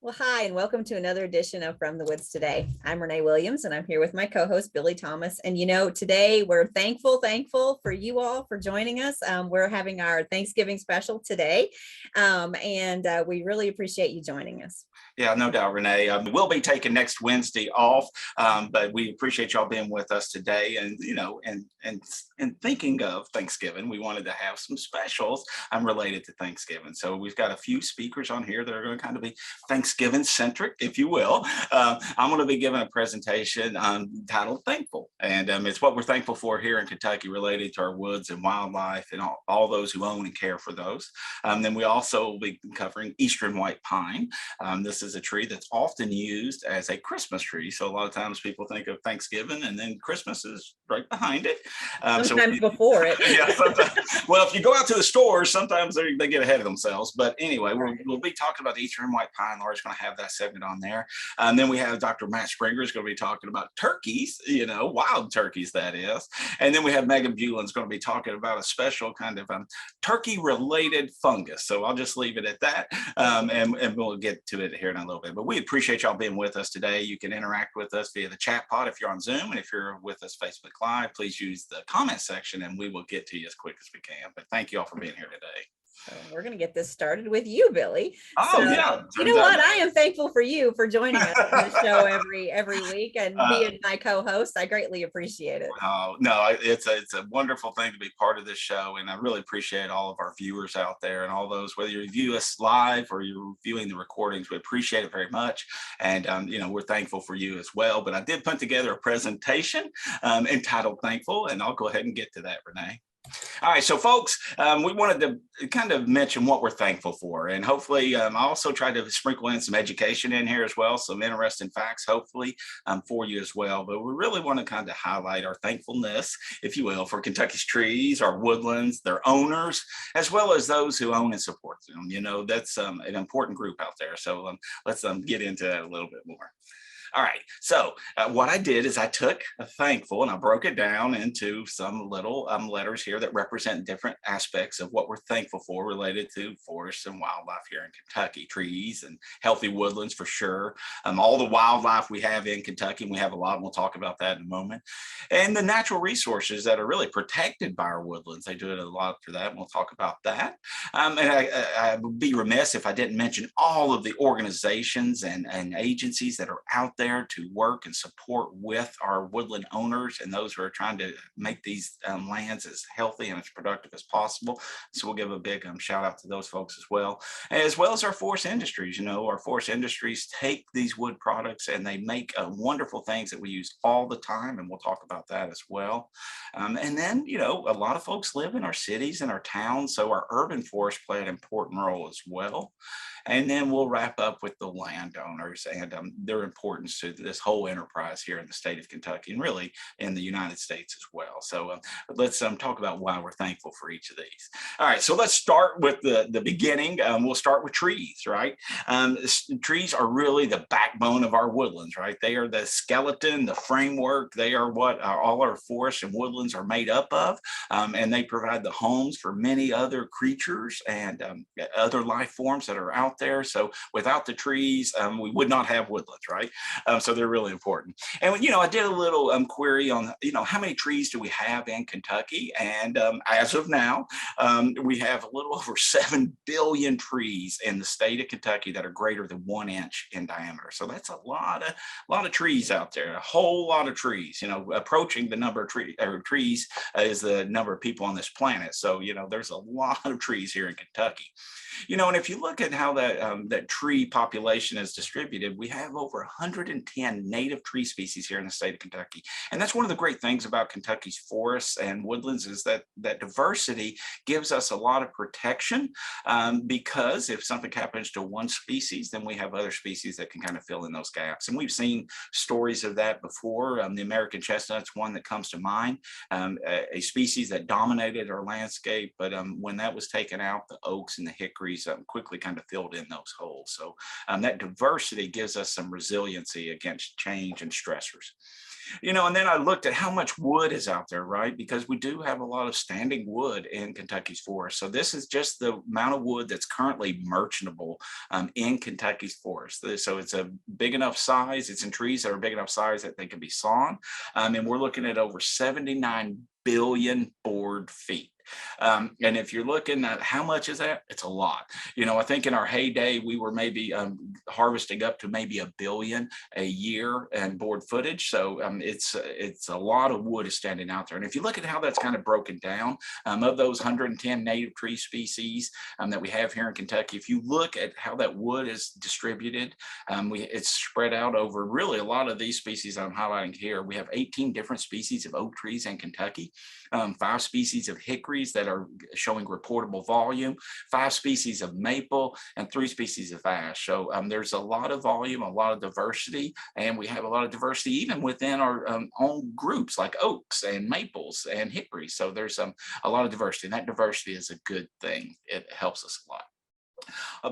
Well, hi, and welcome to another edition of From the Woods Today. I'm Renee Williams, and I'm here with my co-host, Billy Thomas. And today we're thankful for you all for joining us. We're having our Thanksgiving special today, and we really appreciate you joining us. Yeah, no doubt, Renee. We'll be taking next Wednesday off, but we appreciate y'all being with us today. And and thinking of Thanksgiving, we wanted to have some specials related to Thanksgiving. So we've got a few speakers on here that are going to kind of be Thanksgiving centric, if you will. I'm going to be giving a presentation titled "Thankful," and it's what we're thankful for here in Kentucky, related to our woods and wildlife, and all those who own and care for those. Then we also will be covering Eastern white pine. This is a tree that's often used as a Christmas tree. So a lot of times people think of Thanksgiving and then Christmas is right behind it. Sometimes before it. Yeah, sometimes. Well, if you go out to the stores, sometimes they get ahead of themselves. But anyway, we'll be talking about the Eastern white pine. Laura's going to have that segment on there. And then we have Dr. Matt Springer is going to be talking about turkeys, wild turkeys, that is. And then we have Megan Bueland's going to be talking about a special kind of turkey-related fungus. So I'll just leave it at that, and we'll get to it here in a little bit. But we appreciate y'all being with us today. You can interact with us via the chat pod if you're on Zoom, and if you're with us Facebook Live, please use the comment section and we will get to you as quick as we can. But thank you all for being here today. So we're going to get this started with you, Billy. Oh, yeah. You know what? I am thankful for you for joining us on the show every week and being my co-host. I greatly appreciate it. Oh, no, it's a wonderful thing to be part of this show. And I really appreciate all of our viewers out there and all those, whether you view us live or you're viewing the recordings, we appreciate it very much. And, we're thankful for you as well. But I did put together a presentation entitled "Thankful," and I'll go ahead and get to that, Renee. All right, so folks, we wanted to kind of mention what we're thankful for, and hopefully I also tried to sprinkle in some education in here as well, some interesting facts, hopefully, for you as well. But we really want to kind of highlight our thankfulness, if you will, for Kentucky's trees, our woodlands, their owners, as well as those who own and support them. That's an important group out there. So let's get into that a little bit more. All right, so what I did is I took a thankful and I broke it down into some little letters here that represent different aspects of what we're thankful for related to forests and wildlife here in Kentucky, trees and healthy woodlands for sure. All the wildlife we have in Kentucky, and we have a lot, and we'll talk about that in a moment. And the natural resources that are really protected by our woodlands. They do it a lot for that, and we'll talk about that. And I would be remiss if I didn't mention all of the organizations and agencies that are out there to work and support with our woodland owners and those who are trying to make these lands as healthy and as productive as possible. So we'll give a big shout out to those folks as well as our forest industries. Our forest industries take these wood products and they make wonderful things that we use all the time, and we'll talk about that as well. And then, a lot of folks live in our cities and our towns, so our urban forests play an important role as well. And then we'll wrap up with the landowners and their importance to this whole enterprise here in the state of Kentucky and really in the United States as well. So let's talk about why we're thankful for each of these. All right, so let's start with the beginning. We'll start with trees, right? Trees are really the backbone of our woodlands, right? They are the skeleton, the framework. They are what all our forests and woodlands are made up of, and they provide the homes for many other creatures and other life forms that are out there. So without the trees, we would not have woodlands, right? So they're really important. And I did a little query on how many trees do we have in Kentucky, and as of now, we have a little over 7 billion trees in the state of Kentucky that are greater than 1 inch in diameter. So that's a lot of trees out there, a whole lot of trees. Approaching the number of trees is the number of people on this planet. So there's a lot of trees here in Kentucky. And if you look at how that tree population is distributed, we have over 110 native tree species here in the state of Kentucky. And that's one of the great things about Kentucky's forests and woodlands, is that diversity gives us a lot of protection, because if something happens to one species, then we have other species that can kind of fill in those gaps. And we've seen stories of that before. The American chestnut's one that comes to mind, a species that dominated our landscape. But when that was taken out, the oaks and the hickories quickly kind of filled filled in those holes. So that diversity gives us some resiliency against change and stressors. And then I looked at how much wood is out there, right? Because we do have a lot of standing wood in Kentucky's forest. So this is just the amount of wood that's currently merchantable in Kentucky's forest. So it's a big enough size. It's in trees that are big enough size that they can be sawn. And we're looking at over 79 billion board feet. And if you're looking at how much is that, it's a lot. I think in our heyday, we were maybe harvesting up to maybe 1 billion a year in board footage. So it's a lot of wood is standing out there. And if you look at how that's kind of broken down, of those 110 native tree species that we have here in Kentucky, if you look at how that wood is distributed, it's spread out over really a lot of these species I'm highlighting here. We have 18 different species of oak trees in Kentucky, 5 species of hickory that are showing reportable volume, 5 species of maple, and 3 species of ash. So there's a lot of volume, a lot of diversity, and we have a lot of diversity even within our own groups like oaks and maples and hickories. So there's a lot of diversity, and that diversity is a good thing. It helps us a lot.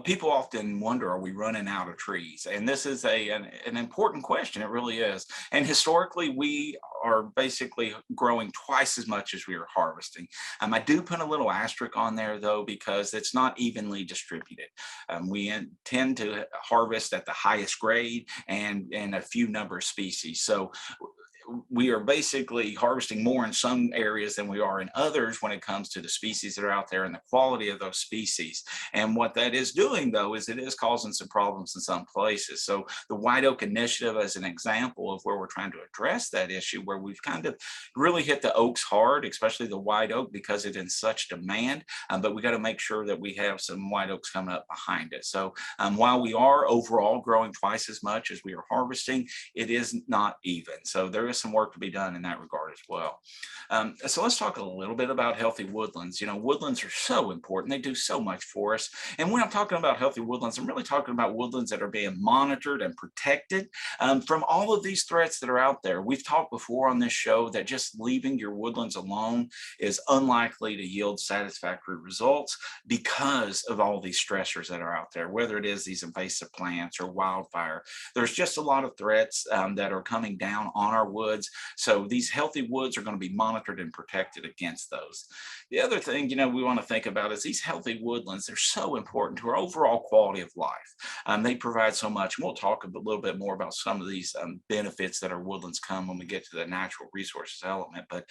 People often wonder, are we running out of trees? And this is an important question. It really is. And historically, we are basically growing twice as much as we are harvesting. I do put a little asterisk on there, though, because it's not evenly distributed. We tend to harvest at the highest grade and a few number of species. So we are basically harvesting more in some areas than we are in others when it comes to the species that are out there and the quality of those species. And what that is doing, though, is it is causing some problems in some places. So the White Oak Initiative is an example of where we're trying to address that issue, where we've kind of really hit the oaks hard, especially the white oak, because it's in such demand. But we got to make sure that we have some white oaks coming up behind it. So while we are overall growing twice as much as we are harvesting, it is not even. So there is some work to be done in that regard as well. So let's talk a little bit about healthy woodlands. Woodlands are so important. They do so much for us. And when I'm talking about healthy woodlands, I'm really talking about woodlands that are being monitored and protected from all of these threats that are out there. We've talked before on this show that just leaving your woodlands alone is unlikely to yield satisfactory results because of all these stressors that are out there, whether it is these invasive plants or wildfire. There's just a lot of threats that are coming down on our woods. So these healthy woods are going to be monitored and protected against those. The other thing, we want to think about is these healthy woodlands. They're so important to our overall quality of life. They provide so much. And we'll talk a little bit more about some of these benefits that our woodlands come when we get to the natural resources element. But,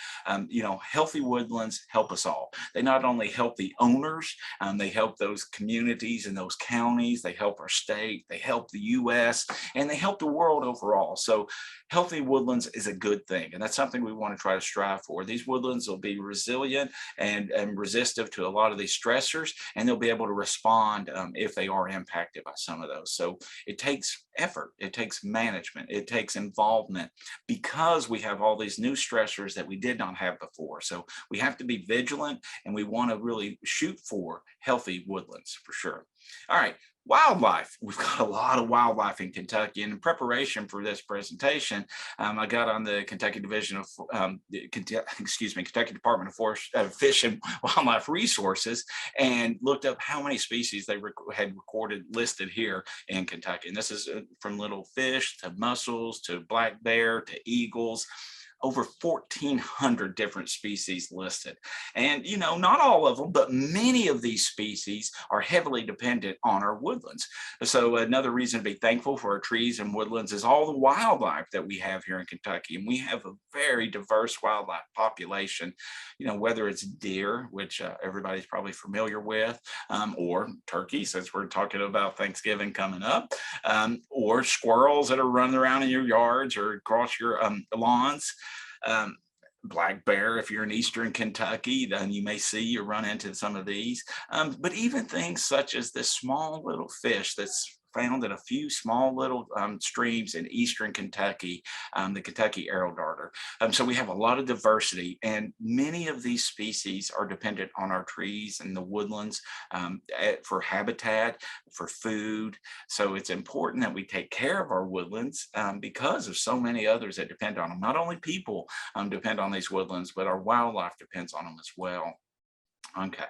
healthy woodlands help us all. They not only help the owners, they help those communities and those counties. They help our state. They help the U.S. and they help the world overall. So healthy woodlands is a good thing. And that's something we want to try to strive for. These woodlands will be resilient and resistive to a lot of these stressors, and they'll be able to respond if they are impacted by some of those. So it takes effort, it takes management, it takes involvement, because we have all these new stressors that we did not have before. So we have to be vigilant, and we want to really shoot for healthy woodlands for sure. All right. Wildlife. We've got a lot of wildlife in Kentucky. And in preparation for this presentation, I got on the Kentucky Division of, Kentucky Department of Forest, Fish and Wildlife Resources, and looked up how many species they had recorded listed here in Kentucky. And this is from little fish to mussels to black bear to eagles. Over 1,400 different species listed. And, not all of them, but many of these species are heavily dependent on our woodlands. So another reason to be thankful for our trees and woodlands is all the wildlife that we have here in Kentucky. And we have a very diverse wildlife population, whether it's deer, which everybody's probably familiar with, or turkey, since we're talking about Thanksgiving coming up, or squirrels that are running around in your yards or across your lawns. Black bear, if you're in eastern Kentucky, then you may see or run into some of these. But even things such as this small little fish that's found in a few small little streams in eastern Kentucky, the Kentucky arrow darter. So we have a lot of diversity, and many of these species are dependent on our trees and the woodlands for habitat, for food. So it's important that we take care of our woodlands because of so many others that depend on them. Not only people depend on these woodlands, but our wildlife depends on them as well. Okay.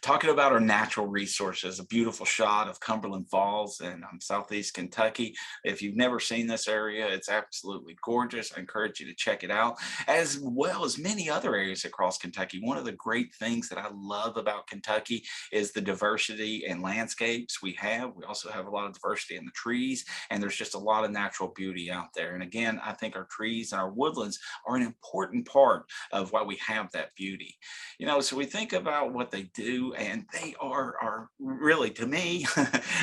Talking about our natural resources, a beautiful shot of Cumberland Falls in southeast Kentucky. If you've never seen this area, it's absolutely gorgeous. I encourage you to check it out, as well as many other areas across Kentucky. One of the great things that I love about Kentucky is the diversity in landscapes we have. We also have a lot of diversity in the trees, and there's just a lot of natural beauty out there. And again, I think our trees and our woodlands are an important part of why we have that beauty. So we think about what they do, and they are really, to me,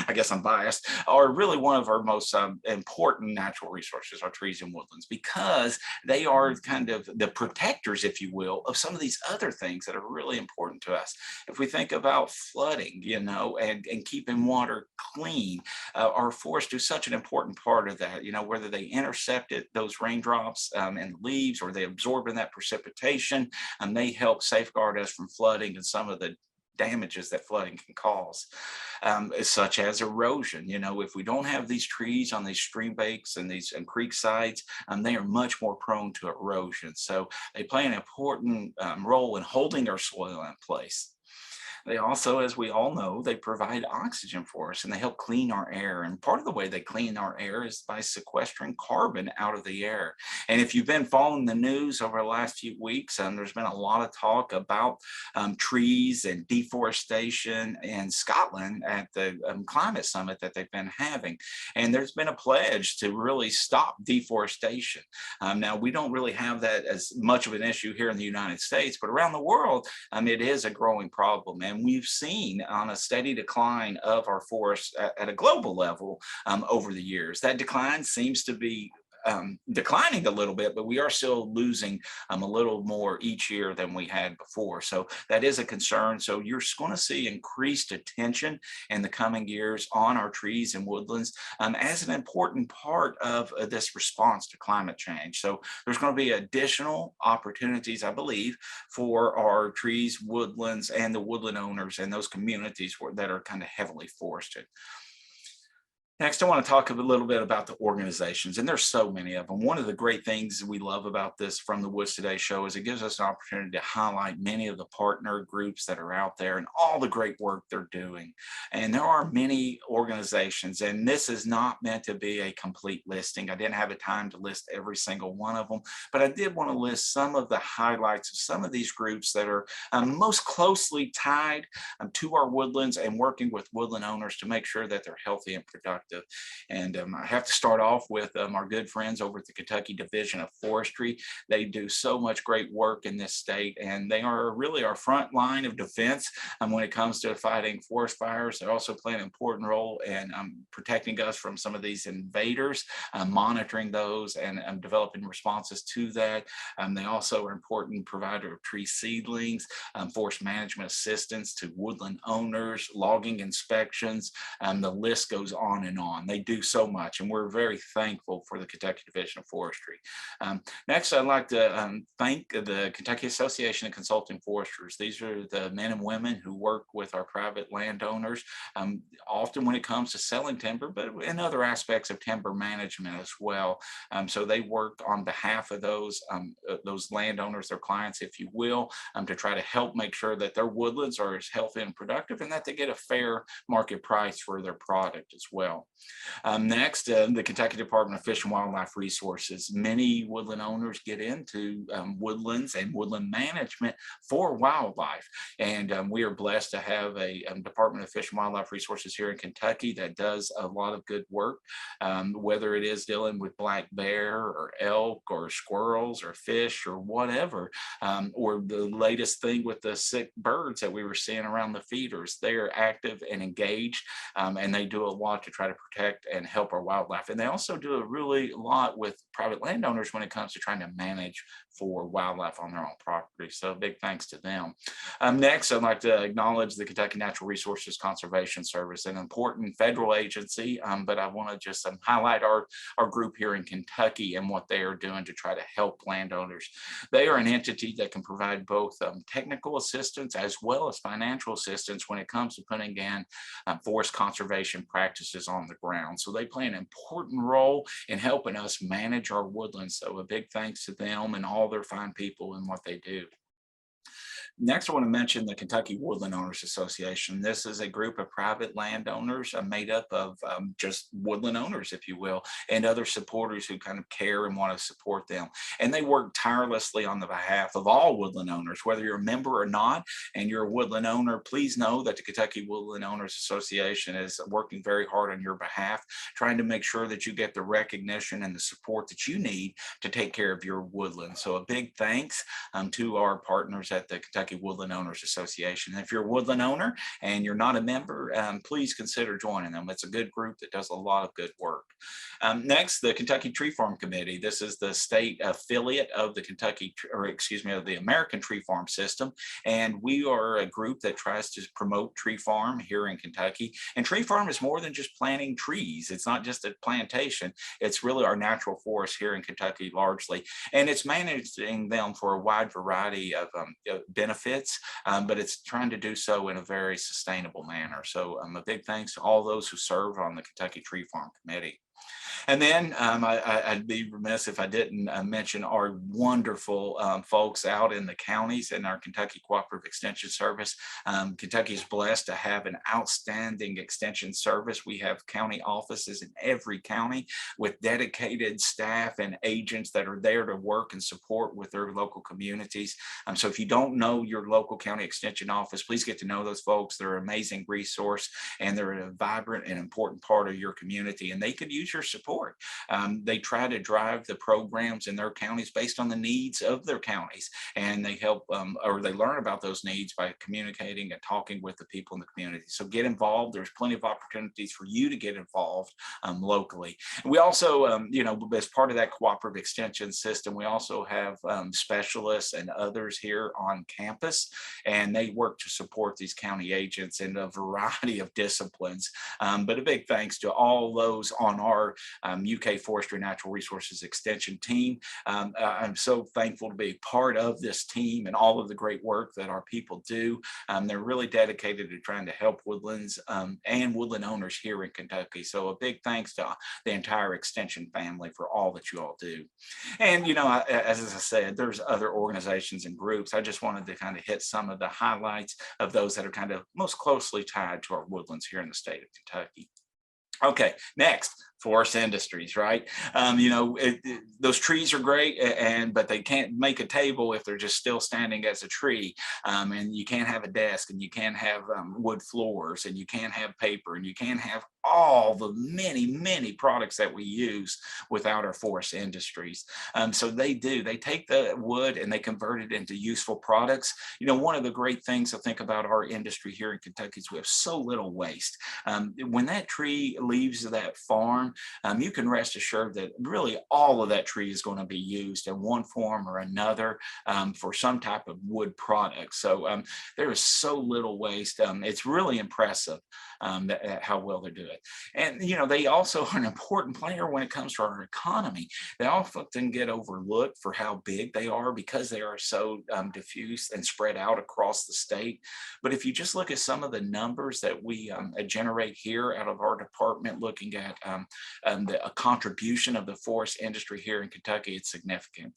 I guess I'm biased, are really one of our most important natural resources, our trees and woodlands, because they are kind of the protectors, if you will, of some of these other things that are really important to us. If we think about flooding, and keeping water clean, our forests do such an important part of that, whether they intercept those raindrops and leaves, or they absorb in that precipitation, and they help safeguard us from flooding and some of the damages that flooding can cause, such as erosion. If we don't have these trees on these stream banks and these creek sides, they are much more prone to erosion. So they play an important role in holding our soil in place. They also, as we all know, they provide oxygen for us, and they help clean our air. And part of the way they clean our air is by sequestering carbon out of the air. And if you've been following the news over the last few weeks, there's been a lot of talk about trees and deforestation in Scotland at the climate summit that they've been having. And there's been a pledge to really stop deforestation. Now, we don't really have that as much of an issue here in the United States, but around the world, it is a growing problem. And we've seen on a steady decline of our forests at a global level over the years. That decline seems to be declining a little bit, but we are still losing a little more each year than we had before. So that is a concern. So you're going to see increased attention in the coming years on our trees and woodlands as an important part of this response to climate change. So there's going to be additional opportunities, I believe, for our trees, woodlands, and the woodland owners and those communities that are kind of heavily forested. Next, I want to talk a little bit about the organizations, and there's so many of them. One of the great things we love about this from the Woods Today show is it gives us an opportunity to highlight many of the partner groups that are out there and all the great work they're doing. And there are many organizations, and this is not meant to be a complete listing. I didn't have the time to list every single one of them, but I did want to list some of the highlights of some of these groups that are most closely tied to our woodlands and working with woodland owners to make sure that they're healthy and productive. And I have to start off with our good friends over at the Kentucky Division of Forestry. They do so much great work in this state, and they are really our front line of defense when it comes to fighting forest fires. They also play an important role in protecting us from some of these invaders, monitoring those, and developing responses to that. They also are an important provider of tree seedlings, forest management assistance to woodland owners, logging inspections. The list goes on and on. They do so much, and we're very thankful for the Kentucky Division of Forestry. Next, I'd like to thank the Kentucky Association of Consulting Foresters. These are the men and women who work with our private landowners, often when it comes to selling timber, but in other aspects of timber management as well. So they work on behalf of those landowners, their clients, if you will, to try to help make sure that their woodlands are as healthy and productive, and that they get a fair market price for their product as well. Next, the Kentucky Department of Fish and Wildlife Resources. Many woodland owners get into woodlands and woodland management for wildlife. And we are blessed to have a Department of Fish and Wildlife Resources here in Kentucky that does a lot of good work, whether it is dealing with black bear or elk or squirrels or fish or whatever, or the latest thing with the sick birds that we were seeing around the feeders. They are active and engaged, and they do a lot to try to protect and help our wildlife. And they also do a really lot with private landowners when it comes to trying to manage for wildlife on their own property. So big thanks to them. Next, I'd like to acknowledge the Kentucky Natural Resources Conservation Service, an important federal agency, but I want to just highlight our group here in Kentucky and what they are doing to try to help landowners. They are an entity that can provide both technical assistance as well as financial assistance when it comes to putting in forest conservation practices on the ground. So they play an important role in helping us manage our woodlands. So a big thanks to them and all their fine people and what they do. Next, I want to mention the Kentucky Woodland Owners Association. This is a group of private landowners made up of just woodland owners, if you will, and other supporters who kind of care and want to support them. And they work tirelessly on the behalf of all woodland owners, whether you're a member or not, and you're a woodland owner. Please know that the Kentucky Woodland Owners Association is working very hard on your behalf, trying to make sure that you get the recognition and the support that you need to take care of your woodland. So a big thanks to our partners at the Kentucky Woodland Owners Association. If you're a woodland owner and you're not a member, please consider joining them. It's a good group that does a lot of good work. Next, the Kentucky Tree Farm Committee. This is the state affiliate of the of the American Tree Farm System. And we are a group that tries to promote tree farm here in Kentucky. And tree farm is more than just planting trees. It's not just a plantation. It's really our natural forest here in Kentucky largely. And it's managing them for a wide variety of benefits, but it's trying to do so in a very sustainable manner. So a big thanks to all those who serve on the Kentucky Tree Farm Committee. And then I'd be remiss if I didn't mention our wonderful folks out in the counties in our Kentucky Cooperative Extension Service. Kentucky is blessed to have an outstanding extension service. We have county offices in every county with dedicated staff and agents that are there to work and support with their local communities. So if you don't know your local county extension office, please get to know those folks. They're an amazing resource, and they're a vibrant and important part of your community, and they could use your support. They try to drive the programs in their counties based on the needs of their counties, and they help or they learn about those needs by communicating and talking with the people in the community. So get involved. There's plenty of opportunities for you to get involved locally. And we also, as part of that cooperative extension system, we also have specialists and others here on campus, and they work to support these county agents in a variety of disciplines. But a big thanks to all those on our UK Forestry Natural Resources Extension team. I'm so thankful to be part of this team and all of the great work that our people do. They're really dedicated to trying to help woodlands and woodland owners here in Kentucky. So a big thanks to the entire extension family for all that you all do. And, as I said, there's other organizations and groups. I just wanted to kind of hit some of the highlights of those that are kind of most closely tied to our woodlands here in the state of Kentucky. Okay, next, forest industries, right? Those trees are great, but they can't make a table if they're just still standing as a tree. And you can't have a desk, and you can't have wood floors, and you can't have paper, and you can't have all the many products that we use without our forest industries. So they take the wood and they convert it into useful products. One of the great things I think about our industry here in Kentucky is we have so little waste. When that tree leaves that farm, you can rest assured that really all of that tree is going to be used in one form or another for some type of wood product. So there is so little waste. It's really impressive how well they're doing. And they also are an important player when it comes to our economy. They often get overlooked for how big they are because they are so diffuse and spread out across the state. But if you just look at some of the numbers that we generate here out of our department, looking at the contribution of the forest industry here in Kentucky, it's significant.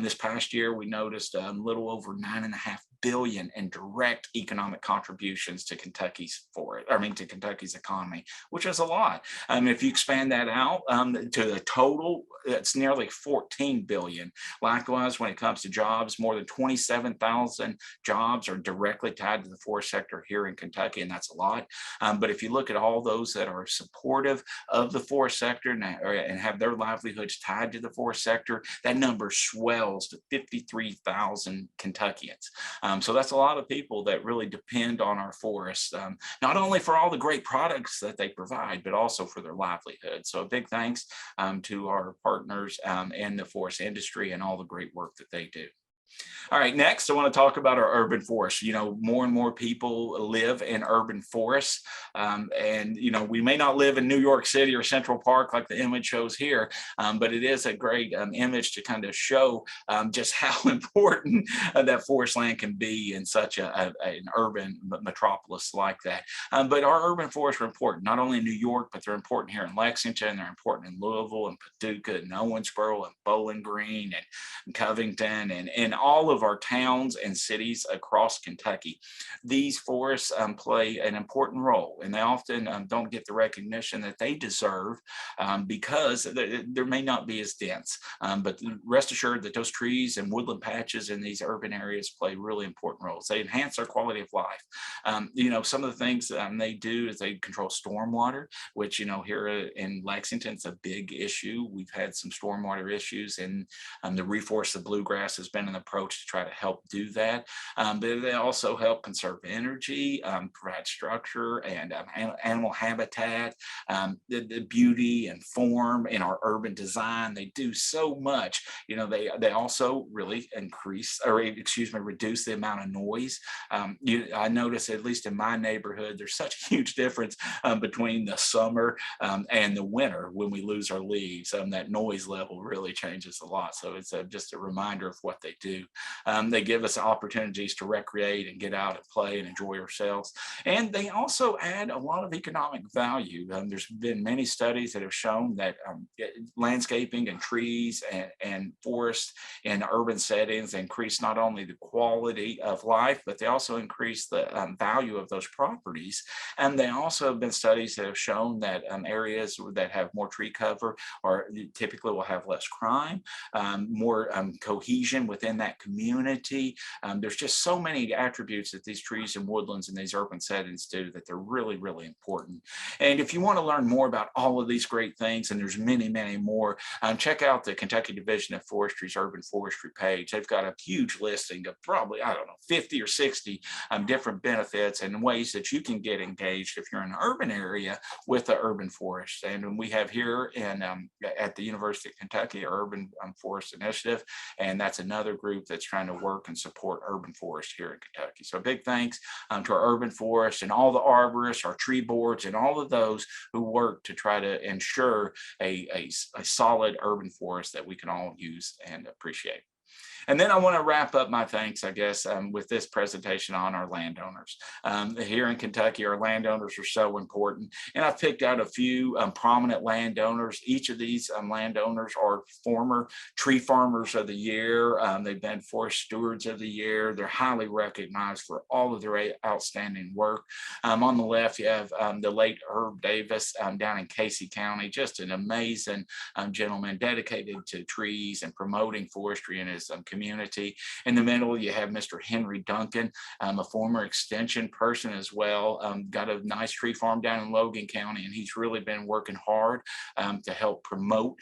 This past year, we noticed a little over $9.5 billion in direct economic contributions to Kentucky's economy, which is a lot. If you expand that out to the total, it's nearly 14 billion. Likewise, when it comes to jobs, more than 27,000 jobs are directly tied to the forest sector here in Kentucky, and that's a lot. But if you look at all those that are supportive of the forest sector and have their livelihoods tied to the forest sector, that number swells to 53,000 Kentuckians. So that's a lot of people that really depend on our forests, not only for all the great products that they provide, but also for their livelihood. So a big thanks to our partners in the forest industry and all the great work that they do. All right, next I want to talk about our urban forests. More and more people live in urban forests, and we may not live in New York City or Central Park like the image shows here, but it is a great image to kind of show just how important that forest land can be in such an urban metropolis like that. But our urban forests are important, not only in New York, but they're important here in Lexington, they're important in Louisville and Paducah and Owensboro and Bowling Green and Covington and all of our towns and cities across Kentucky. These forests play an important role, and they often don't get the recognition that they deserve because there may not be as dense. But rest assured that those trees and woodland patches in these urban areas play really important roles. They enhance our quality of life. Some of the things they do is they control stormwater, which, here in Lexington, it's a big issue. We've had some stormwater issues, and the reforest of bluegrass has been an approach to try to help do that. But they also help conserve energy, provide structure and animal habitat, the beauty and form in our urban design. They do so much. They also really reduce the amount of noise. I notice, at least in my neighborhood, there's such a huge difference between the summer and the winter when we lose our leaves. That noise level really changes a lot. So it's just a reminder of what they do. They give us opportunities to recreate and get out and play and enjoy ourselves. And they also add a lot of economic value. There's been many studies that have shown that landscaping and trees and forests in urban settings increase not only the quality of life, but they also increase the value of those properties. And they also have been studies that have shown that areas that have more tree cover typically will have less crime, more cohesion within that community. There's just so many attributes that these trees and woodlands in these urban settings do that they're really, really important. And if you want to learn more about all of these great things, and there's many, many more, check out the Kentucky Division of Forestry's Urban Forestry page. They've got a huge listing of probably, 50 or 60 different benefits and ways that you can get engaged if you're in an urban area with the urban forest. And we have here at the University of Kentucky, our Urban Forest Initiative, and that's another group that's trying to work and support urban forest here in Kentucky. So big thanks to our urban forest and all the arborists, our tree boards, and all of those who work to try to ensure a solid urban forest that we can all use and appreciate. And then I want to wrap up my thanks, I guess, with this presentation on our landowners. Here in Kentucky, our landowners are so important. And I've picked out a few prominent landowners. Each of these landowners are former Tree Farmers of the Year. They've been Forest Stewards of the Year. They're highly recognized for all of their outstanding work. On the left, you have the late Herb Davis down in Casey County, just an amazing gentleman dedicated to trees and promoting forestry in his community. In the middle, you have Mr. Henry Duncan, a former extension person as well. Got a nice tree farm down in Logan County, and he's really been working hard to help promote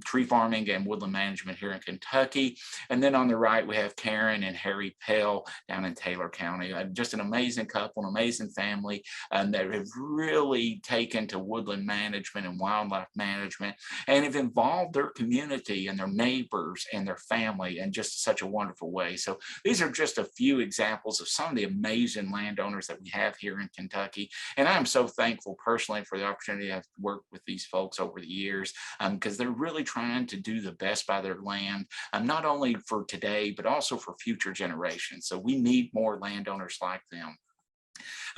tree farming and woodland management here in Kentucky. And then on the right, we have Karen and Harry Pell down in Taylor County. Just an amazing couple, an amazing family that have really taken to woodland management and wildlife management and have involved their community and their neighbors and their family in just such a wonderful way. So these are just a few examples of some of the amazing landowners that we have here in Kentucky. And I am so thankful personally for the opportunity to have worked with these folks over the years because they're really trying to do the best by their land, not only for today, but also for future generations. So we need more landowners like them.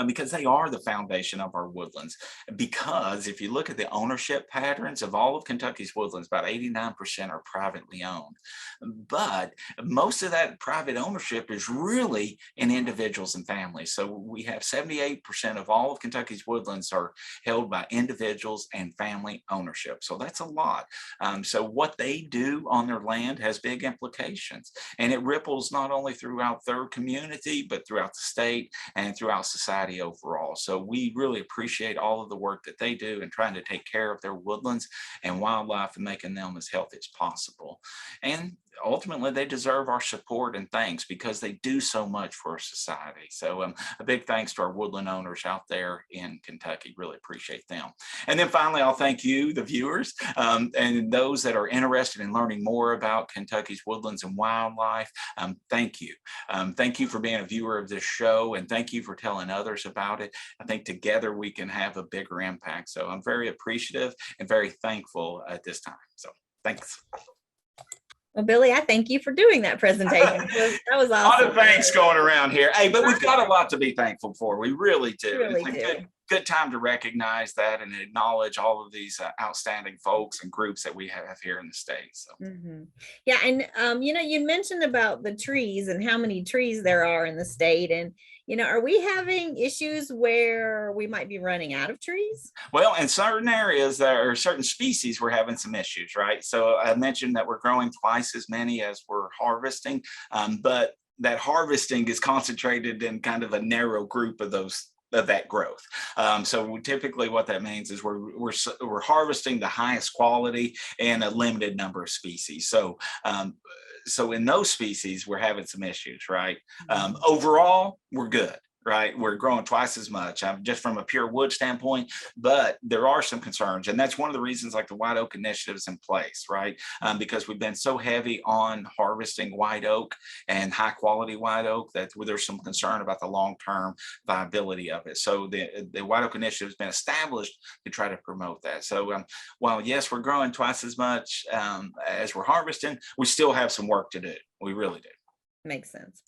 Because they are the foundation of our woodlands. Because if you look at the ownership patterns of all of Kentucky's woodlands, about 89% are privately owned. But most of that private ownership is really in individuals and families. So we have 78% of all of Kentucky's woodlands are held by individuals and family ownership. So that's a lot. So what they do on their land has big implications. And it ripples not only throughout their community, but throughout the state and throughout society overall. So we really appreciate all of the work that they do in trying to take care of their woodlands and wildlife and making them as healthy as possible. And ultimately, they deserve our support and thanks because they do so much for our society. So a big thanks to our woodland owners out there in Kentucky. Really appreciate them. And then finally, I'll thank you, the viewers, and those that are interested in learning more about Kentucky's woodlands and wildlife. Thank you. Thank you for being a viewer of this show, and thank you for telling others about it. I think together we can have a bigger impact. So I'm very appreciative and very thankful at this time. So thanks. Well, Billy, I thank you for doing that presentation. That was awesome. A lot of thanks going around here. Hey, but we've got a lot to be thankful for. We really do. Really do. good time to recognize that and acknowledge all of these outstanding folks and groups that we have here in the state. So. Yeah, and you mentioned about the trees and how many trees there are in the state, and are we having issues where we might be running out of trees? Well, in certain areas, there are certain species we're having some issues, right? So I mentioned that we're growing twice as many as we're harvesting, but that harvesting is concentrated in kind of a narrow group of that growth. So typically what that means is we're harvesting the highest quality in a limited number of species. So in those species, we're having some issues, right? Overall, we're good. Right, we're growing twice as much, just from a pure wood standpoint, but there are some concerns, and that's one of the reasons like the white oak initiative is in place, right? Because we've been so heavy on harvesting white oak and high quality white oak that there's some concern about the long-term viability of it. So the white oak initiative has been established to try to promote that. So while yes, we're growing twice as much as we're harvesting, we still have some work to do. We really do. Makes sense.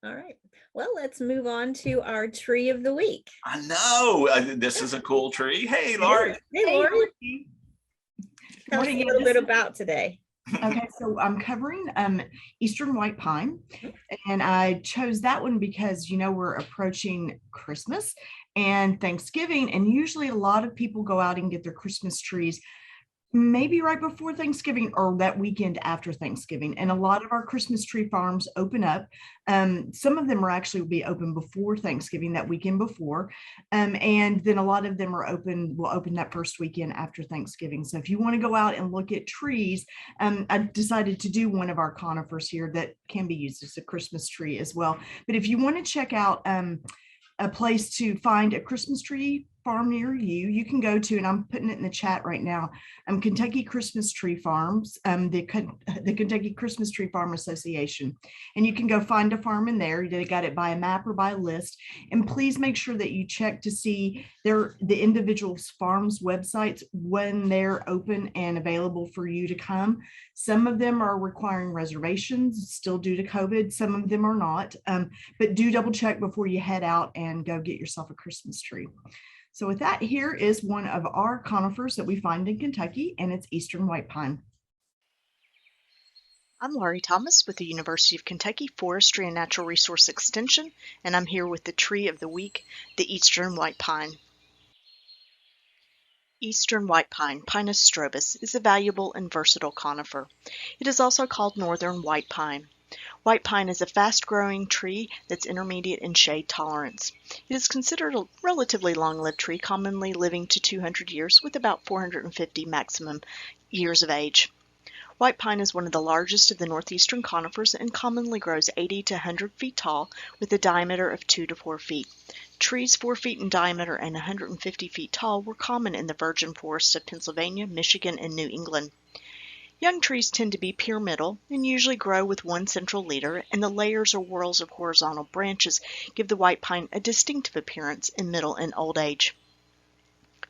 All right. Well, let's move on to our tree of the week. I know. This is a cool tree. Hey, Lori. Hey, Lori. Tell us a little bit about today. Okay, so I'm covering Eastern White Pine, and I chose that one because, we're approaching Christmas and Thanksgiving, and usually a lot of people go out and get their Christmas trees maybe right before Thanksgiving or that weekend after Thanksgiving. And a lot of our Christmas tree farms open up. Some of them will be open before Thanksgiving, that weekend before. And then a lot of them will open that first weekend after Thanksgiving. So if you want to go out and look at trees, I decided to do one of our conifers here that can be used as a Christmas tree as well. But if you want to check out a place to find a Christmas tree farm near you, you can go to, and I'm putting it in the chat right now, Kentucky Christmas Tree Farms, the Kentucky Christmas Tree Farm Association. And you can go find a farm in there. They got it by a map or by a list. And please make sure that you check to see the individual farms' websites when they're open and available for you to come. Some of them are requiring reservations still due to COVID. Some of them are not, but do double check before you head out and go get yourself a Christmas tree. So with that, here is one of our conifers that we find in Kentucky, and it's Eastern White Pine. I'm Laurie Thomas with the University of Kentucky Forestry and Natural Resource Extension, and I'm here with the tree of the week, the Eastern White Pine. Eastern White Pine, Pinus strobus, is a valuable and versatile conifer. It is also called Northern White Pine. White pine is a fast-growing tree that's intermediate in shade tolerance. It is considered a relatively long-lived tree, commonly living to 200 years with about 450 maximum years of age. White pine is one of the largest of the northeastern conifers and commonly grows 80 to 100 feet tall with a diameter of 2 to 4 feet. Trees 4 feet in diameter and 150 feet tall were common in the virgin forests of Pennsylvania, Michigan, and New England. Young trees tend to be pyramidal and usually grow with one central leader, and the layers or whorls of horizontal branches give the white pine a distinctive appearance in middle and old age.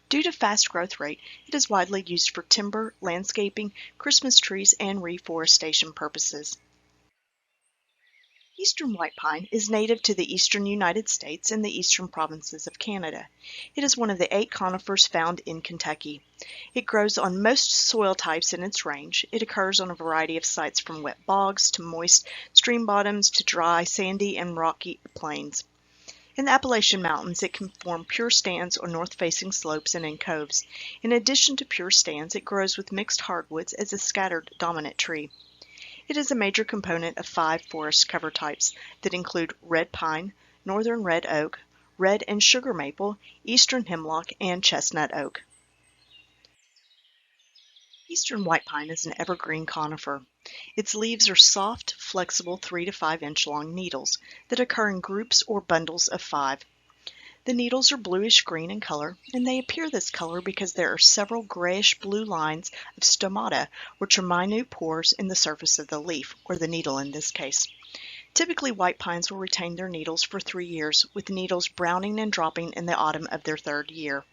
Due to fast growth rate, it is widely used for timber, landscaping, Christmas trees, and reforestation purposes. Eastern white pine is native to the eastern United States and the eastern provinces of Canada. It is one of the 8 conifers found in Kentucky. It grows on most soil types in its range. It occurs on a variety of sites from wet bogs to moist stream bottoms to dry, sandy, and rocky plains. In the Appalachian Mountains, it can form pure stands or north-facing slopes and in coves. In addition to pure stands, it grows with mixed hardwoods as a scattered dominant tree. It is a major component of 5 forest cover types that include red pine, northern red oak, red and sugar maple, eastern hemlock, and chestnut oak. Eastern white pine is an evergreen conifer. Its leaves are soft, flexible 3 to 5 inch long needles that occur in groups or bundles of 5. The needles are bluish green in color, and they appear this color because there are several grayish blue lines of stomata, which are minute pores in the surface of the leaf, or the needle in this case. Typically, white pines will retain their needles for 3 years, with needles browning and dropping in the autumn of their 3rd year.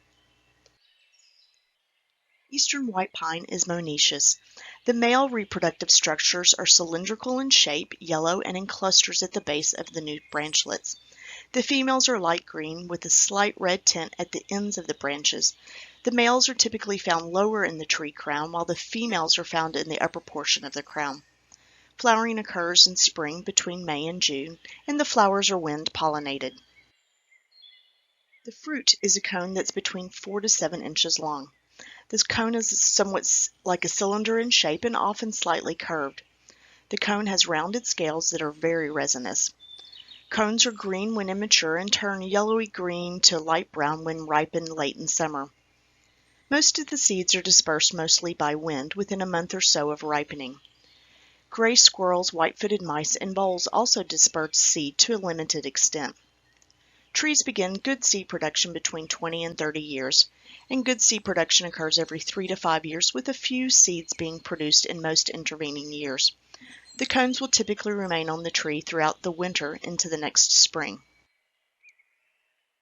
Eastern white pine is monoecious. The male reproductive structures are cylindrical in shape, yellow, and in clusters at the base of the new branchlets. The females are light green with a slight red tint at the ends of the branches. The males are typically found lower in the tree crown, while the females are found in the upper portion of the crown. Flowering occurs in spring between May and June, and the flowers are wind pollinated. The fruit is a cone that's between 4 to 7 inches long. This cone is somewhat like a cylinder in shape and often slightly curved. The cone has rounded scales that are very resinous. Cones are green when immature and turn yellowy green to light brown when ripened late in summer. Most of the seeds are dispersed mostly by wind within a month or so of ripening. Gray squirrels, white-footed mice, and voles also disperse seed to a limited extent. Trees begin good seed production between 20 and 30 years, and good seed production occurs every 3 to 5 years, with a few seeds being produced in most intervening years. The cones will typically remain on the tree throughout the winter into the next spring.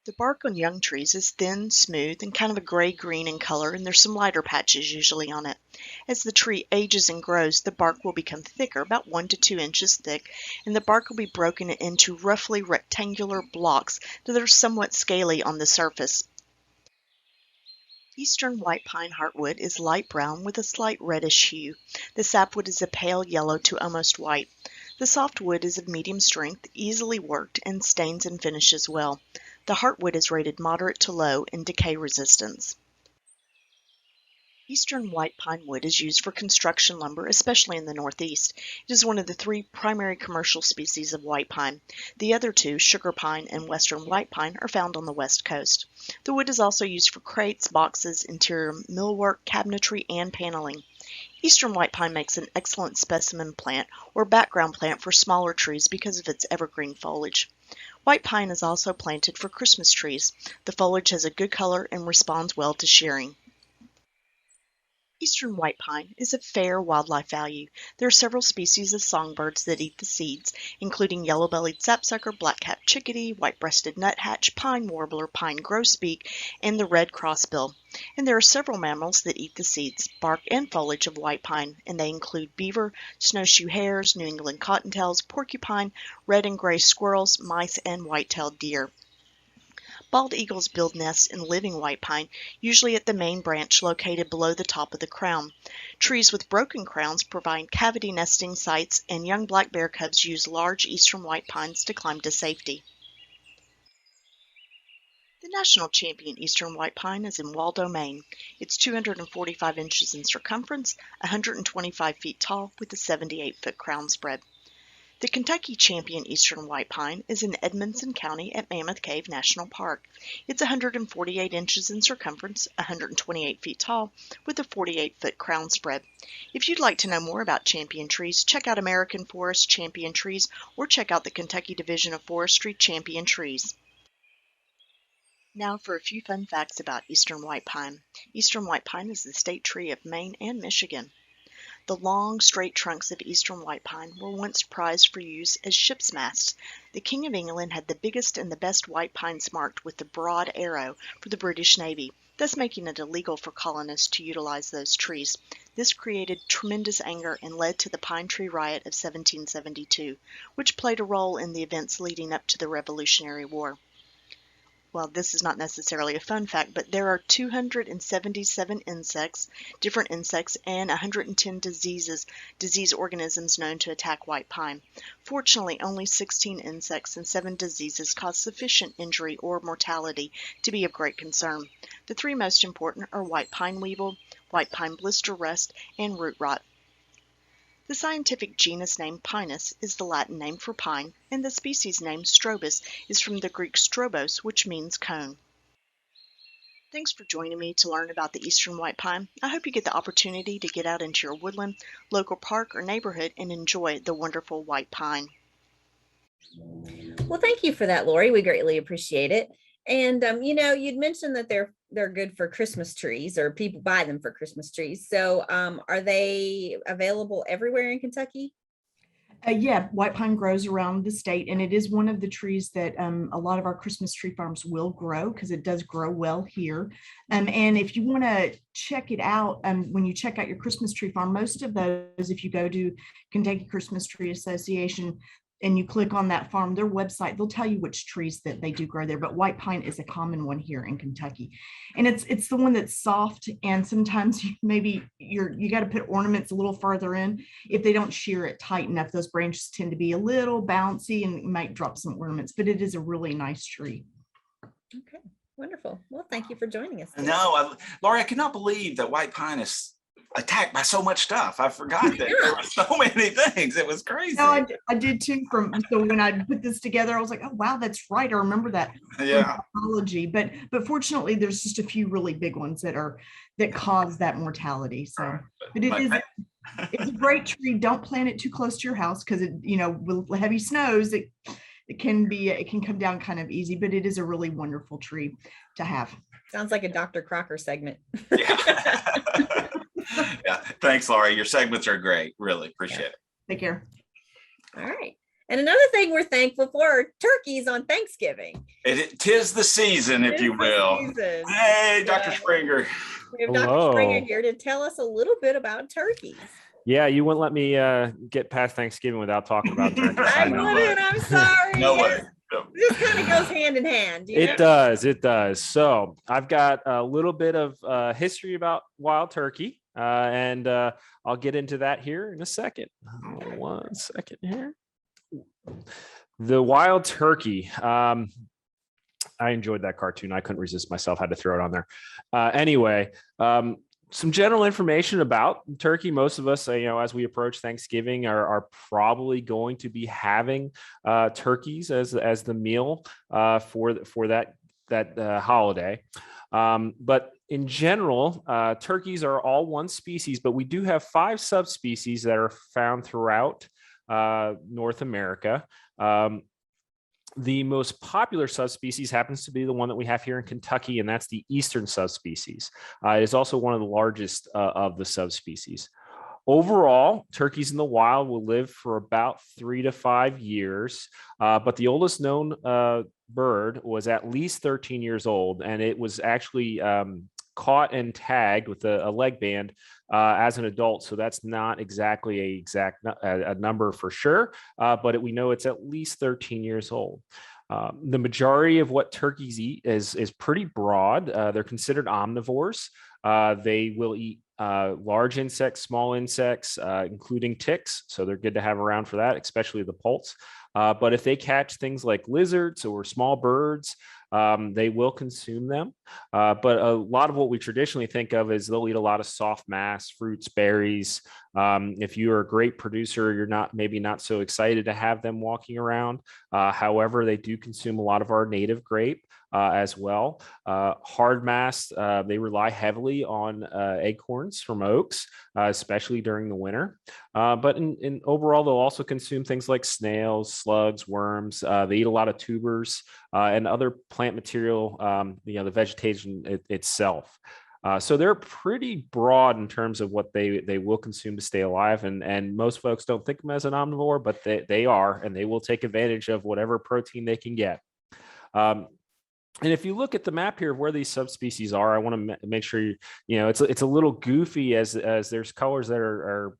The bark on young trees is thin, smooth, and kind of a gray-green in color, and there's some lighter patches usually on it. As the tree ages and grows, the bark will become thicker, about 1 to 2 inches thick, and the bark will be broken into roughly rectangular blocks that are somewhat scaly on the surface. Eastern white pine heartwood is light brown with a slight reddish hue. The sapwood is a pale yellow to almost white. The softwood is of medium strength, easily worked, and stains and finishes well. The heartwood is rated moderate to low in decay resistance. Eastern white pine wood is used for construction lumber, especially in the Northeast. It is one of the 3 primary commercial species of white pine. The other 2, sugar pine and western white pine, are found on the West Coast. The wood is also used for crates, boxes, interior millwork, cabinetry, and paneling. Eastern white pine makes an excellent specimen plant or background plant for smaller trees because of its evergreen foliage. White pine is also planted for Christmas trees. The foliage has a good color and responds well to shearing. Eastern white pine is of fair wildlife value. There are several species of songbirds that eat the seeds, including yellow-bellied sapsucker, black-capped chickadee, white-breasted nuthatch, pine warbler, pine grosbeak, and the red crossbill. And there are several mammals that eat the seeds, bark, and foliage of white pine, and they include beaver, snowshoe hares, New England cottontails, porcupine, red and gray squirrels, mice, and white-tailed deer. Bald eagles build nests in living white pine, usually at the main branch located below the top of the crown. Trees with broken crowns provide cavity nesting sites, and young black bear cubs use large eastern white pines to climb to safety. The national champion eastern white pine is in Waldo, Maine. It's 245 inches in circumference, 125 feet tall, with a 78-foot crown spread. The Kentucky champion eastern white pine is in Edmonson County at Mammoth Cave National Park. It's 148 inches in circumference, 128 feet tall, with a 48-foot crown spread. If you'd like to know more about champion trees, check out American Forest Champion Trees or check out the Kentucky Division of Forestry Champion Trees. Now for a few fun facts about eastern white pine. Eastern white pine is the state tree of Maine and Michigan. The long, straight trunks of eastern white pine were once prized for use as ship's masts. The King of England had the biggest and the best white pines marked with the broad arrow for the British Navy, thus making it illegal for colonists to utilize those trees. This created tremendous anger and led to the Pine Tree Riot of 1772, which played a role in the events leading up to the Revolutionary War. Well, this is not necessarily a fun fact, but there are 277 different insects, and 110 disease organisms known to attack white pine. Fortunately, only 16 insects and 7 diseases cause sufficient injury or mortality to be of great concern. The 3 most important are white pine weevil, white pine blister rust, and root rot. The scientific genus name Pinus is the Latin name for pine, and the species name Strobus is from the Greek strobos, which means cone. Thanks for joining me to learn about the eastern white pine. I hope you get the opportunity to get out into your woodland, local park, or neighborhood and enjoy the wonderful white pine. Well, thank you for that, Lori. We greatly appreciate it. And you'd mentioned that they're good for Christmas trees, or people buy them for Christmas trees. So are they available everywhere in Kentucky? Yeah, white pine grows around the state, and it is one of the trees that a lot of our Christmas tree farms will grow because it does grow well here. And if you want to check it out, when you check out your Christmas tree farm, most of those, if you go to Kentucky Christmas Tree Association, and you click on that farm, their website, they'll tell you which trees that they do grow there. But white pine is a common one here in Kentucky. And it's the one that's soft. And sometimes maybe you got to put ornaments a little farther in. If they don't shear it tight enough, those branches tend to be a little bouncy and might drop some ornaments, but it is a really nice tree. Okay, wonderful. Well, thank you for joining us today. No, Laurie, I cannot believe that white pine is attacked by so much stuff. I forgot that there were so many things. It was crazy. No, I did too. So when I put this together, I was like, oh wow, that's right. I remember that. Yeah. Pathology, but fortunately, there's just a few really big ones that cause that mortality. So, but it's a great tree. Don't plant it too close to your house because with heavy snows, it can come down kind of easy. But it is a really wonderful tree to have. Sounds like a Dr. Crocker segment. Yeah. Yeah. Thanks, Laurie. Your segments are great. Really appreciate it. Take care. All right. And another thing we're thankful for are turkeys on Thanksgiving. Tis the season, if you will. Hey, Dr. Springer. We have Dr. Springer here to tell us a little bit about turkeys. Yeah, you wouldn't let me get past Thanksgiving without talking about turkeys. I wouldn't. I'm sorry. No way. This kind of goes hand in hand. It does. So I've got a little bit of history about wild turkey, and I'll get into that here in a second. 1 second here. The wild turkey. I enjoyed that cartoon. I couldn't resist myself. Had to throw it on there. Anyway, some general information about turkey. Most of us, as we approach Thanksgiving, are probably going to be having turkeys as the meal for that holiday. But in general, turkeys are all one species, but we do have 5 subspecies that are found throughout North America. The most popular subspecies happens to be the one that we have here in Kentucky, and that's the eastern subspecies. It is also one of the largest of the subspecies. Overall, turkeys in the wild will live for about 3 to 5 years, but the oldest known bird was at least 13 years old, and it was actually caught and tagged with a leg band as an adult. So that's not exactly a number for sure, but we know it's at least 13 years old. The majority of what turkeys eat is pretty broad. They're considered omnivores. They will eat large insects, small insects, including ticks. So they're good to have around for that, especially the poults. But if they catch things like lizards or small birds, they will consume them. But a lot of what we traditionally think of is they'll eat a lot of soft mass, fruits, berries. If you're a grape producer, you're maybe not so excited to have them walking around. However, they do consume a lot of our native grape as well. Hard mass, they rely heavily on acorns from oaks, especially during the winter. But in overall, they'll also consume things like snails, slugs, worms. They eat a lot of tubers and other plant material, the vegetation itself. So they're pretty broad in terms of what they will consume to stay alive. And most folks don't think of them as an omnivore, but they are, and they will take advantage of whatever protein they can get. And if you look at the map here of where these subspecies are, I want to make sure it's a little goofy as there's colors that are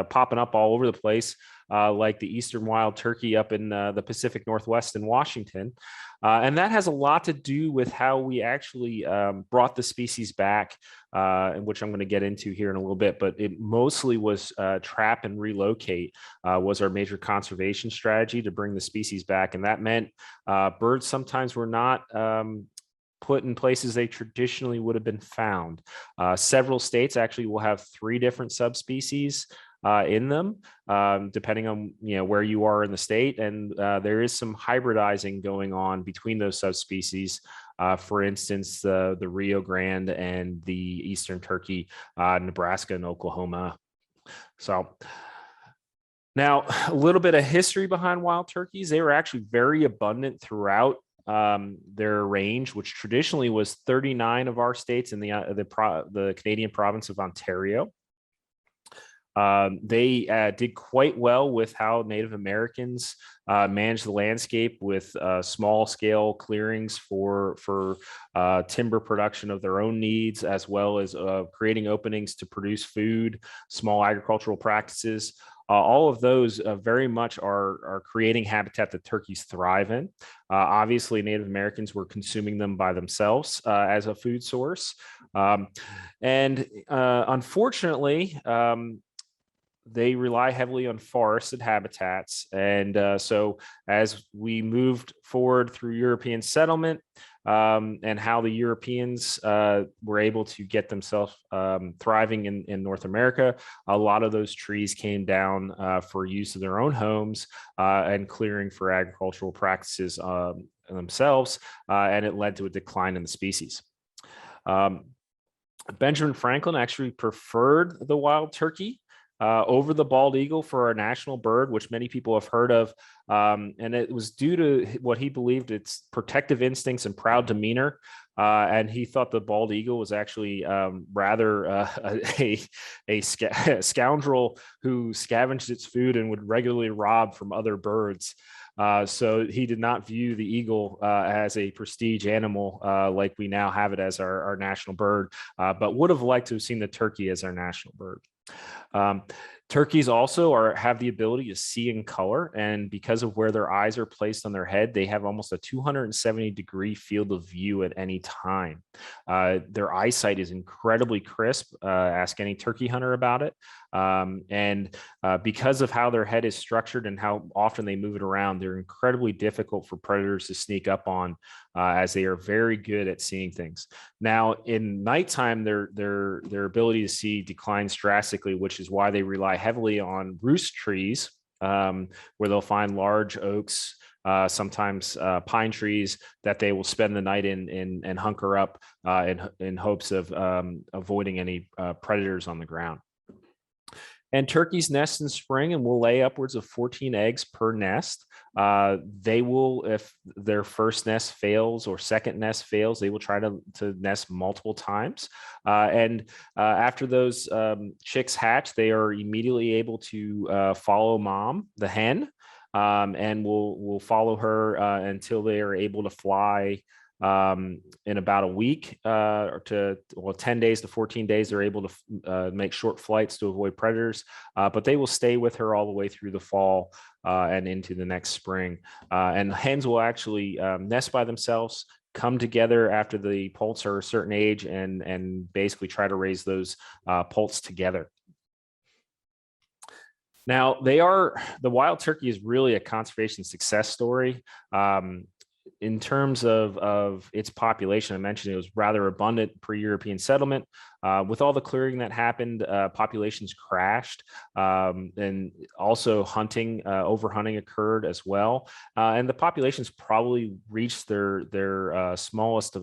popping up all over the place, like the eastern wild turkey up in the Pacific Northwest in Washington. And that has a lot to do with how we actually brought the species back, and which I'm going to get into here in a little bit. But it mostly was trap and relocate was our major conservation strategy to bring the species back. And that meant birds sometimes were not put in places they traditionally would have been found. Several states actually will have 3 different subspecies in them, depending on where you are in the state, and there is some hybridizing going on between those subspecies. For instance, the Rio Grande and the eastern turkey, Nebraska and Oklahoma. So now a little bit of history behind wild turkeys. They were actually very abundant throughout their range, which traditionally was 39 of our states in the Canadian province of Ontario. They did quite well with how Native Americans managed the landscape with small scale clearings for timber production of their own needs, as well as creating openings to produce food, small agricultural practices. All of those very much are creating habitat that turkeys thrive in. Obviously, Native Americans were consuming them by themselves as a food source. Unfortunately, they rely heavily on forested habitats. And so as we moved forward through European settlement and how the Europeans were able to get themselves thriving in North America, a lot of those trees came down for use of their own homes and clearing for agricultural practices themselves, and it led to a decline in the species. Benjamin Franklin actually preferred the wild turkey over the bald eagle for our national bird, which many people have heard of. And it was due to what he believed its protective instincts and proud demeanor. And he thought the bald eagle was actually rather a scoundrel who scavenged its food and would regularly rob from other birds. So he did not view the eagle as a prestige animal like we now have it as our national bird, but would have liked to have seen the turkey as our national bird. Turkeys also have the ability to see in color, and because of where their eyes are placed on their head, they have almost a 270-degree field of view at any time. Their eyesight is incredibly crisp. Ask any turkey hunter about it. Because of how their head is structured and how often they move it around, they're incredibly difficult for predators to sneak up on, as they are very good at seeing things. Now, in nighttime, their ability to see declines drastically, which is why they rely heavily on roost trees, where they'll find large oaks, sometimes pine trees that they will spend the night in and hunker up in hopes of avoiding any predators on the ground. And turkeys nest in spring and will lay upwards of 14 eggs per nest. They will, if their first nest fails or second nest fails, they will try to nest multiple times. After those chicks hatch, they are immediately able to follow mom, the hen, and will follow her until they are able to fly. In about a week or 10 days to 14 days, they're able to make short flights to avoid predators, but they will stay with her all the way through the fall and into the next spring. And hens will actually nest by themselves, come together after the poults are a certain age, and basically try to raise those poults together. Now, the wild turkey is really a conservation success story. In terms of its population, I mentioned it was rather abundant pre-European settlement. With all the clearing that happened, populations crashed, and also overhunting occurred as well. And the populations probably reached their smallest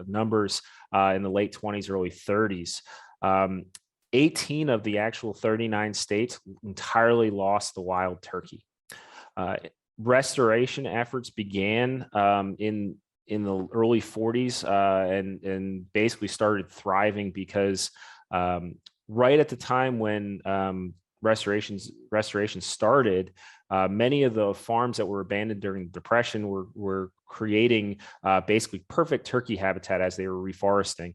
numbers in the late 20s, early 30s. 18 of the actual 39 states entirely lost the wild turkey. Restoration efforts began in the early 40s and basically started thriving because right at the time when restoration started, many of the farms that were abandoned during the Depression were creating basically perfect turkey habitat as they were reforesting.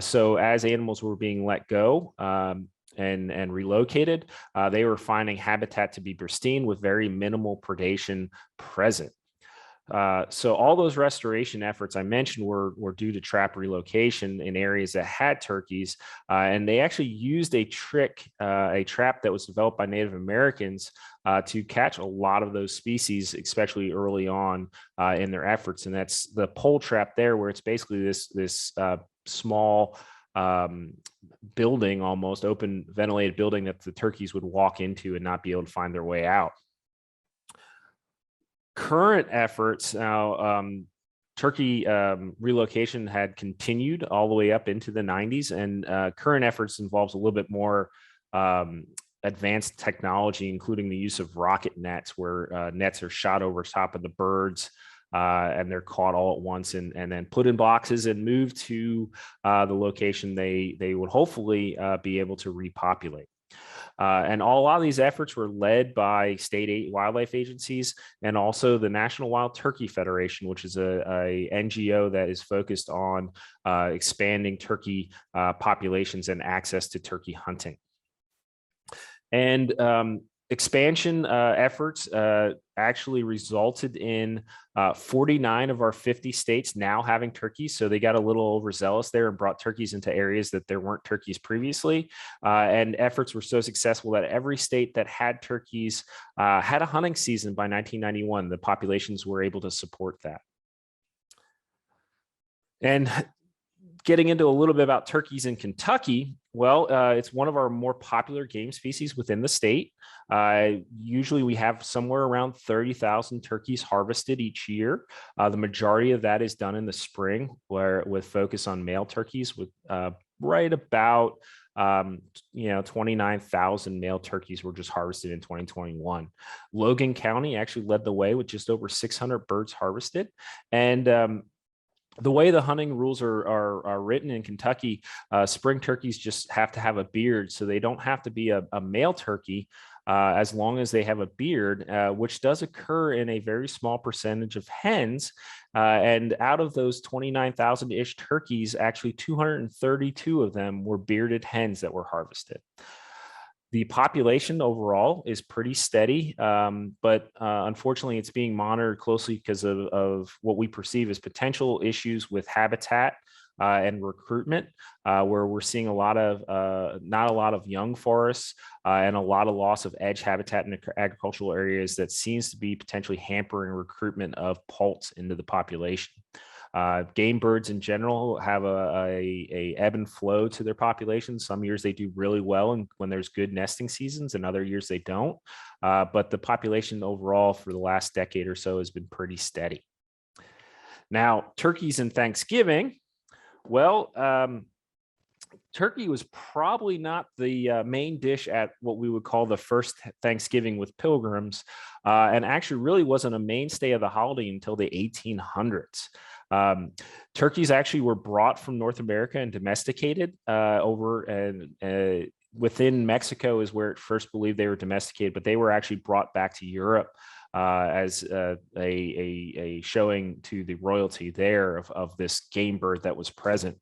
So as animals were being let go, and relocated, they were finding habitat to be pristine with very minimal predation present. So all those restoration efforts I mentioned were due to trap relocation in areas that had turkeys, and they actually used a trap that was developed by Native Americans to catch a lot of those species, especially early on in their efforts. And that's the pole trap there, where it's basically this small building, almost open ventilated building that the turkeys would walk into and not be able to find their way out. Current efforts now, turkey relocation had continued all the way up into the 90s, and current efforts involves a little bit more advanced technology, including the use of rocket nets, where nets are shot over top of the birds, and they're caught all at once and then put in boxes and moved to the location they would hopefully be able to repopulate. And a lot of these efforts were led by state wildlife agencies and also the National Wild Turkey Federation, which is a NGO that is focused on expanding turkey populations and access to turkey hunting. And expansion efforts actually resulted in 49 of our 50 states now having turkeys. So they got a little overzealous there and brought turkeys into areas that there weren't turkeys previously. And efforts were so successful that every state that had turkeys had a hunting season by 1991. The populations were able to support that. And getting into a little bit about turkeys in Kentucky, well, it's one of our more popular game species within the state. Usually we have somewhere around 30,000 turkeys harvested each year. The majority of that is done in the spring, with focus on male turkeys, with right about 29,000 male turkeys were just harvested in 2021. Logan County actually led the way with just over 600 birds harvested. And the way the hunting rules are written in Kentucky, spring turkeys just have to have a beard, so they don't have to be a male turkey as long as they have a beard, which does occur in a very small percentage of hens. And out of those 29,000-ish turkeys, actually 232 of them were bearded hens that were harvested. The population overall is pretty steady, but unfortunately, it's being monitored closely because of what we perceive as potential issues with habitat and recruitment, where we're seeing not a lot of young forests and a lot of loss of edge habitat in agricultural areas that seems to be potentially hampering recruitment of poults into the population. Game birds in general have a ebb and flow to their population. Some years they do really well and when there's good nesting seasons, and other years they don't. But the population overall for the last decade or so has been pretty steady. Now, turkeys and Thanksgiving. Well, turkey was probably not the main dish at what we would call the first Thanksgiving with pilgrims, and actually really wasn't a mainstay of the holiday until the 1800s. Turkeys actually were brought from North America and domesticated over and within Mexico is where it first believed they were domesticated, but they were actually brought back to Europe as a showing to the royalty there of this game bird that was present.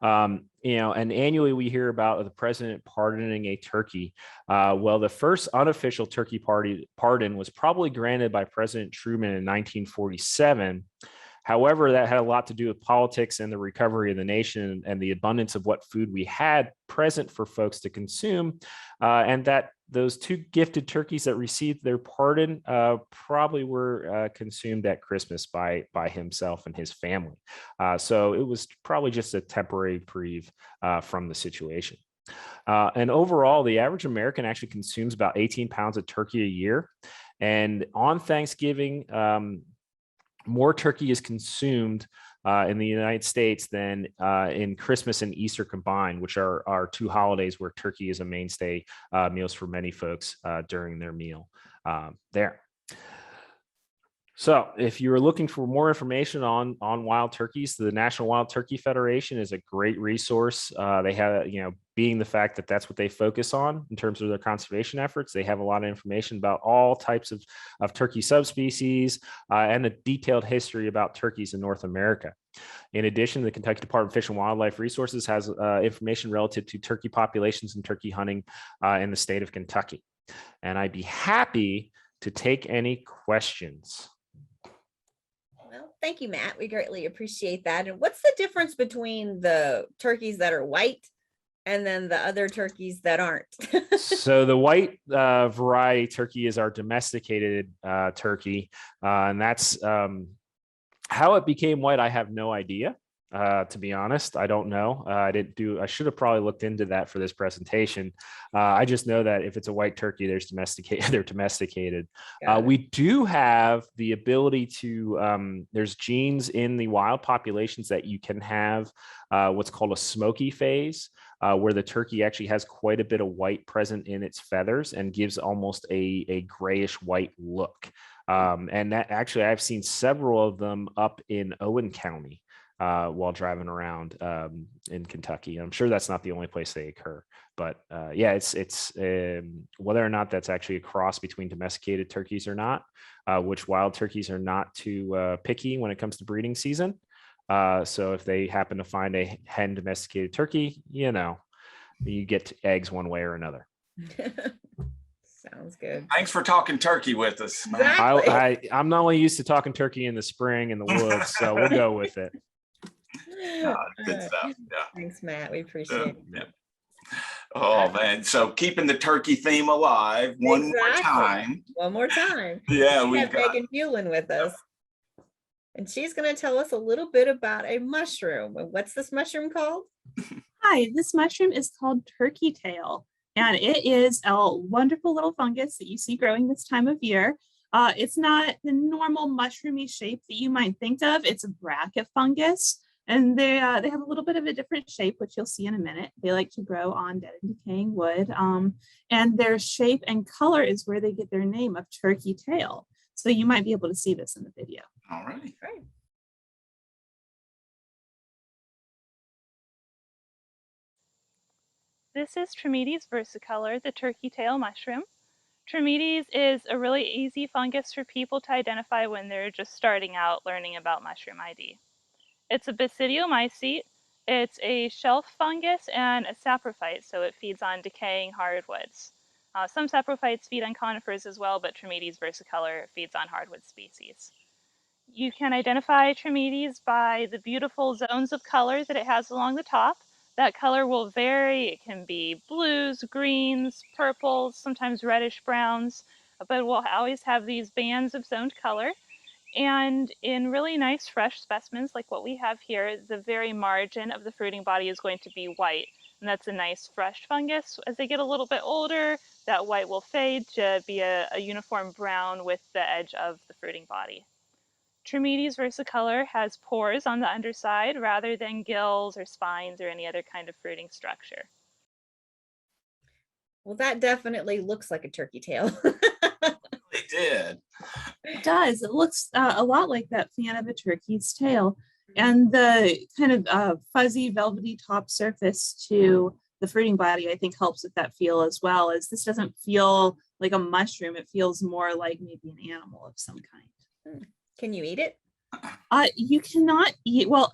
And annually we hear about the president pardoning a turkey. Well, the first unofficial turkey pardon was probably granted by President Truman in 1947. However, that had a lot to do with politics and the recovery of the nation and the abundance of what food we had present for folks to consume. And that those two gifted turkeys that received their pardon probably were consumed at Christmas by himself and his family. So it was probably just a temporary reprieve from the situation. And overall, the average American actually consumes about 18 pounds of turkey a year. And on Thanksgiving, more turkey is consumed in the United States than in Christmas and Easter combined, which are our two holidays where turkey is a mainstay meals for many folks during their meal there. So if you're looking for more information on wild turkeys, the National Wild Turkey Federation is a great resource. They have, being the fact that that's what they focus on in terms of their conservation efforts, they have a lot of information about all types of turkey subspecies and a detailed history about turkeys in North America. In addition, the Kentucky Department of Fish and Wildlife Resources has information relative to turkey populations and turkey hunting in the state of Kentucky. And I'd be happy to take any questions. Well, thank you, Matt. We greatly appreciate that. And what's the difference between the turkeys that are white and then the other turkeys that aren't? So the white variety turkey is our domesticated turkey. And that's how it became white. I have no idea. To be honest, I don't know. I should have probably looked into that for this presentation. I just know that if it's a white turkey, they're domesticated. We do have the ability to, there's genes in the wild populations that you can have what's called a smoky phase, where the turkey actually has quite a bit of white present in its feathers and gives almost a grayish white look. And that actually, I've seen several of them up in Owen County. while driving around in Kentucky. I'm sure that's not the only place they occur, but yeah, it's whether or not that's actually a cross between domesticated turkeys or not, which wild turkeys are not too picky when it comes to breeding season. So if they happen to find a hen domesticated turkey, you get eggs one way or another. Sounds good. Thanks for talking turkey with us, Matt. Exactly. I'm not only used to talking turkey in the spring in the woods, so we'll go with it. Good stuff. Yeah. Thanks, Matt. We appreciate it. Yeah. Oh man. So keeping the turkey theme alive one more Exactly. time. One more time. Yeah, We we've have got Megan Hewlin with us. And she's going to tell us a little bit about a mushroom. What's this mushroom called? Hi, this mushroom is called turkey tail, and it is a wonderful little fungus that you see growing this time of year. It's not the normal mushroomy shape that you might think of. It's a bracket fungus, and they have a little bit of a different shape, which you'll see in a minute. They like to grow on dead and decaying wood, and their shape and color is where they get their name of turkey tail. So you might be able to see this in the video. all right. Right. This is Trametes versicolor, the turkey tail mushroom. Trametes is a really easy fungus for people to identify when they're just starting out learning about mushroom ID. It's a basidiomycete. It's a shelf fungus and a saprophyte, so it feeds on decaying hardwoods. Some saprophytes feed on conifers as well, but Trametes versicolor feeds on hardwood species. You can identify Trametes by the beautiful zones of color that it has along the top. That color will vary. It can be blues, greens, purples, sometimes reddish browns, but we'll always have these bands of zoned color. And in really nice fresh specimens like what we have here, the very margin of the fruiting body is going to be white. And that's a nice fresh fungus. As they get a little bit older, that white will fade to be a uniform brown with the edge of the fruiting body. Trametes versicolor has pores on the underside rather than gills or spines or any other kind of fruiting structure. Well, that definitely looks like a turkey tail. They did. It does. It looks a lot like that fan of a turkey's tail. And the kind of fuzzy, velvety top surface to the fruiting body, I think, helps with that feel as well, as this doesn't feel like a mushroom. It feels more like maybe an animal of some kind. Can you eat it? You cannot eat, well,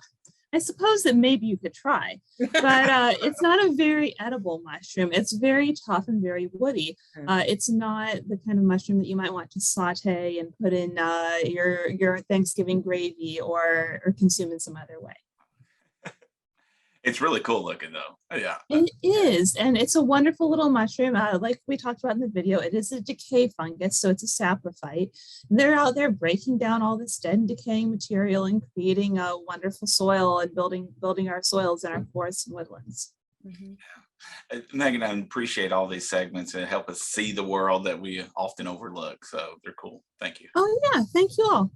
I suppose that maybe you could try, but it's not a very edible mushroom. It's very tough and very woody. It's not the kind of mushroom that you might want to saute and put in your Thanksgiving gravy or consume in some other way. It's really cool looking though. Yeah. It is, and it's a wonderful little mushroom. Like we talked about in the video, it is a decay fungus, so it's a saprophyte. They're out there breaking down all this dead and decaying material and creating a wonderful soil and building our soils in our forests and woodlands. Mm-hmm. Megan, I appreciate all these segments and help us see the world that we often overlook. So they're cool. Thank you. Oh yeah, thank you all.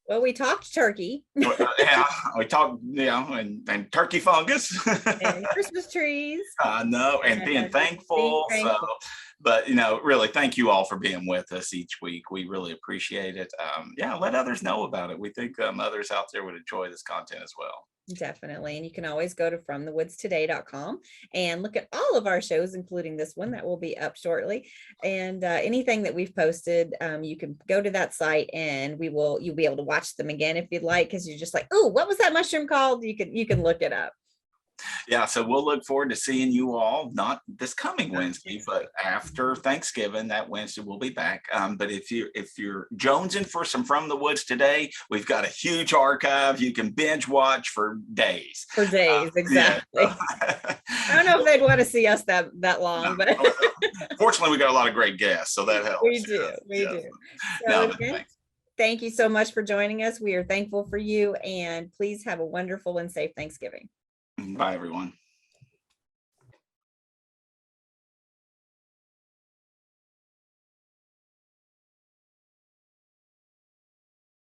Well, we talked turkey. Yeah, we talked, and turkey fungus And Christmas trees. I know, and being thankful. So, but really, thank you all for being with us each week. We really appreciate it. Yeah, let others know about it. We think others out there would enjoy this content as well. Definitely. And you can always go to fromthewoodstoday.com and look at all of our shows, including this one that will be up shortly. And anything that we've posted, you can go to that site and you'll be able to watch them again if you'd like, because you're just like, oh, what was that mushroom called? You can look it up. Yeah, so we'll look forward to seeing you all, not this coming Wednesday, but after Thanksgiving, that Wednesday we'll be back. But if you're jonesing for some From the Woods today, we've got a huge archive. You can binge watch for days. For days, exactly. Yeah. I don't know if they'd want to see us that long, but fortunately, we got a lot of great guests, so that helps. We do. So No, again, thank you so much for joining us. We are thankful for you, and please have a wonderful and safe Thanksgiving. Bye, everyone.